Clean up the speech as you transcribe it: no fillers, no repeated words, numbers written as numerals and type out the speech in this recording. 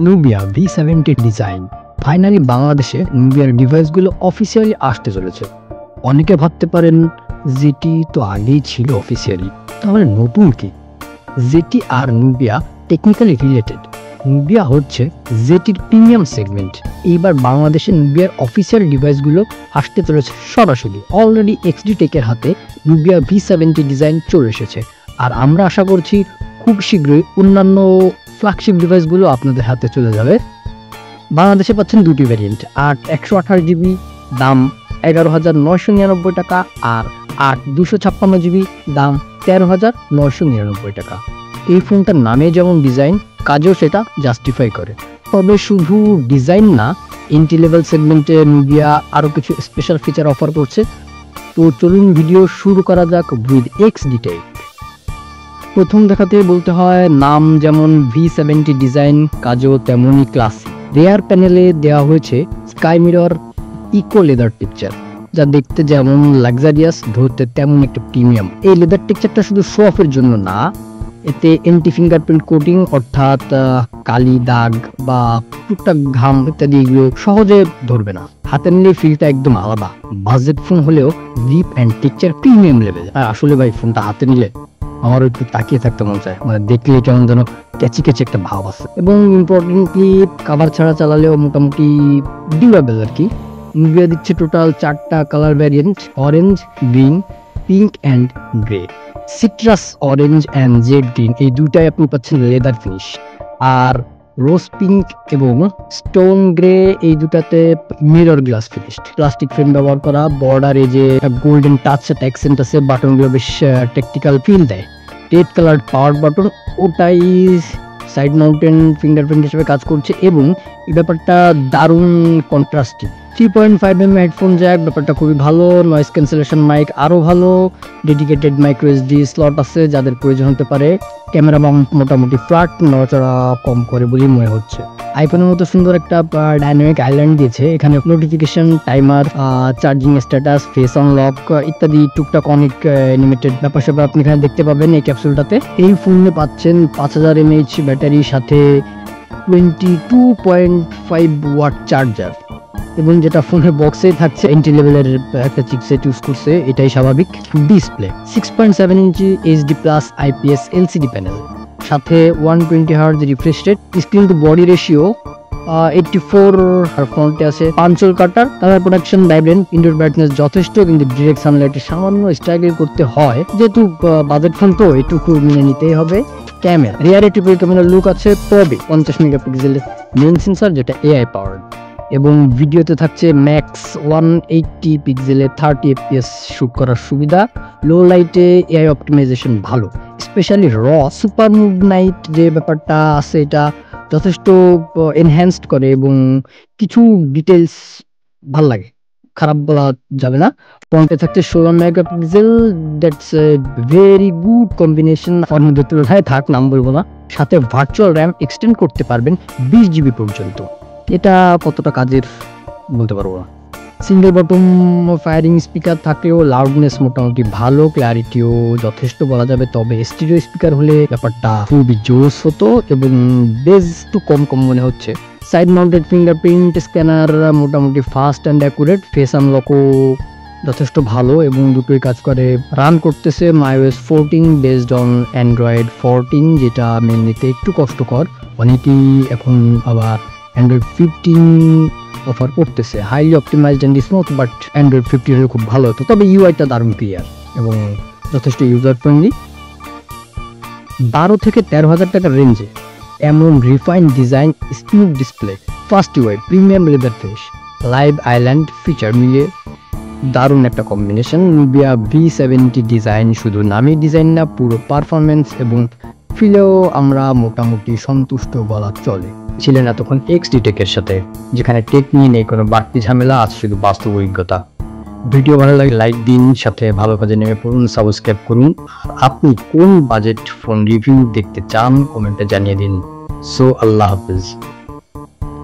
Nubia V70 design finally বাংলাদেশে নুবিয়ার ডিভাইসগুলো officially আসতে চলেছে। অনেকে ভাবতে পারেন যেটি তো আগেই ছিল অফিসিয়ালি, তাহলে নতুন কি? যেটি আর নুবিয়া টেকনিক্যালি রিলেটেড। নুবিয়া হচ্ছে জেটির প্রিমিয়াম সেগমেন্ট। এইবার বাংলাদেশে নুবিয়ার অফিসিয়াল ডিভাইসগুলো আসতে চলেছে সরাসরি। অলরেডি এক্সডি টেকের হাতে নুবিয়া V70 ডিজাইন চলে এসেছে, আর আমরা আশা করছি খুব শীঘ্রই অন্যান্য ফ্ল্যাগশিপ ডিভাইসগুলো আপনাদের হাতে চলে যাবে। বাংলাদেশে পাচ্ছেন দুটি ভ্যারিয়েন্ট, 8/128GB দাম 11,999 টাকা, আর 8/256GB দাম 13,999 টাকা। এই ফোনটার নামে যেমন ডিজাইন, কাজেও সেটা জাস্টিফাই করে। তবে শুধু ডিজাইন না, এন্ট্রি লেভেল সেগমেন্টে নুবিয়া আরও কিছু স্পেশাল ফিচার অফার করছে। তো চলুন ভিডিও শুরু করা যাক উইথ এক্সডি টেক। প্রথম দেখাতে বলতে হয়, নাম যেমন V70 ডিজাইন, কাজও তেমনই ক্লাসি। রেয়ার প্যানেলে দেওয়া হয়েছে sky mirror eco leather texture, যা দেখতে যেমন লাক্সারিয়াস, ধরতে তেমন একটা প্রিমিয়াম। এই লেদার টেক্সচারটা শুধু শো অফের জন্য না, এতে এন্টি ফিঙ্গারপ্রিন্ট কোটিং অর্থাৎ কালি দাগ বা টুকটাক ঘাম ইত্যাদি এগুলো সহজে ধরবে না। হাতে নিলে ফিলটা একদম আলাদা। বাজেট ফোন হলেও grip and texture premium level. আর আসলে ভাই, ফোনটা হাতে নিলে আমারও একটু তাকিয়ে থাকতে মন চায়, মানে দেখলে কেমন যেন ক্যাচি ক্যাচি একটা ভাব আছে। এবং ইম্পর্টেন্টলি কাভার ছাড়া চালালেও মোটামুটি ডিউরেবল আর কি। নুবিয়া দিচ্ছে টোটাল 4টা colour variant, orange, green, pink and grey. Citrus orange and jade green এই দুটাই আপনি পাচ্ছেন লেদার ফিনিশ, আর রোজ পিঙ্ক এবং স্টোন গ্রে এই দুটাতে mirror glass finished. Plastic frame ব্যবহার করা, বর্ডারে যে গোল্ডেন টাচ অ্যাকসেন্ট আছে, বাটনগুলো বেশ টেকনিক্যাল ফিল দেয়। রেড কালার পাওয়ার বাটন, ওটাই সাইড মাউন্টেন ফিঙ্গারপ্রিন্ট হিসেবে কাজ করছে, এবং এই ব্যাপারটা দারুণ কন্ট্রাস্টিং। 3.5mm হেডফোন জ্যাক, ব্যাপারটা খুবই ভালো। নয়েজ ক্যান্সেলেশন মাইক আরও ভালো। ডেডিকেটেড মাইক্রো এসডি স্লট আছে যাদের প্রয়োজন হতে পারে। ক্যামেরা মাউন্ট মোটামুটি ফ্ল্যাট, নড়াচড়া কম করে বলেই মনে হচ্ছে। আইফোনের মতো সুন্দর একটা ডাইনামিক আইল্যান্ড দিয়েছে। এখানে notification, timer, charging status, face unlock ইত্যাদি টুকটাক অনেক অ্যানিমেটেড ব্যাপার স্যাপার আপনি এখানে দেখতে পাবেন এই ক্যাপসুলটাতে। এই ফোনে পাচ্ছেন 5000 mAh ব্যাটারির সাথে 22.5 ওয়াট চার্জার, এবং যেটা ফোনের বক্সেই থাকছে এন্ট্রি লেভেলের একটা চিপসেট ইউজ করছে, এটাই স্বাভাবিক। Display 6.7 inch HD+ IPS LCD panel, সাথে 120 Hz refresh rate. Screen to body ratio 84 আর ফ্রন্টে আছে punch hole cutter. Colour production vibrant, indoor brightness যথেষ্ট, কিন্তু ডিরেক্ট সানলাইটে সামান্য স্ট্রাগল করতে হয়, যেহেতু বাজেট ফোন তো এটুকু মেনে নিতেই হবে। ক্যামেরা রিয়ারে ট্রিপল ক্যামেরা লুক আছে, তবে 50 মেগাপিক্সেলের মেইন সেন্সর যেটা AI পাওয়ার্ড, এবং ভিডিওতে থাকছে ম্যাক্স 180 পিক্সেলে 30 fps শুট করার সুবিধা। লো লাইটে AI অপটিমাইজেশন ভালো, স্পেশালি সুপার মুভ নাইট যে ব্যাপারটা আছে এটা যথেষ্ট এনহ্যান্সড করে, এবং কিছু ডিটেলস ভাল লাগে, খারাপ বলা যাবে না। ফ্রন্টে থাকছে 16 megapixel, that's a very good combination. ফোনের তুলনায় থাক, নাম বলবো না। সাথে ভার্চুয়াল র্যাম এক্সটেন্ড করতে পারবেন 20GB পর্যন্ত। এটা কতটা কাজের বলতে পারবো না। সিঙ্গেল বটম ফায়ারিং স্পিকার থাকলেও লাউডনেস মোটামুটি ভালো, ক্ল্যারিটিও যথেষ্ট বলা যাবে। তবে স্টিরিও স্পিকার হলে ব্যাপারটা খুবই জোস হতো, এবং বেস একটু কম কম মনে হচ্ছে। সাইড মাউন্টেড ফিঙ্গারপ্রিন্ট স্ক্যানার মোটামুটি ফাস্ট অ্যান্ড অ্যাকুরেট। ফেস আনলকও যথেষ্ট ভালো, এবং দুটোই কাজ করে। রান করতেছে iOS 14 বেসড অন Android 14, যেটা মেনে নিতে একটু কষ্টকর। অনেকেই এখন আবার Android 15 অফার করতেছে। Highly optimised and smooth, but Android 15 হলে খুব ভালো হতো। তবে ইউআইটা দারুণ ক্লিয়ার এবং যথেষ্ট ইউজার ফ্রেন্ডলি। 12 থেকে 13,000 টাকার রেঞ্জে এমন refined design, smooth display, fast UI, premium leather finish, live island feature মিলিয়ে দারুণ একটা কম্বিনেশন। নুবিয়া V70 ডিজাইন শুধু নামী ডিজাইন না, পুরো পারফরমেন্স এবং ফিলেও আমরা মোটামুটি সন্তুষ্ট বলা চলে। ছিলেন এতক্ষণ এক্সডি টেকের সাথে, যেখানে টেক নিয়ে নেই কোনো বাড়তি ঝামেলা, আছে শুধু বাস্তব অভিজ্ঞতা। ভিডিও ভালো লাগে লাইক দিন, সাথে ভালো কাজে নেমে পড়ুন, সাবস্ক্রাইব করুন। আপনি কোন বাজেট ফোন রিভিউ দেখতে চান কমেন্টে জানিয়ে দিন। সো আল্লাহ হাফিজ।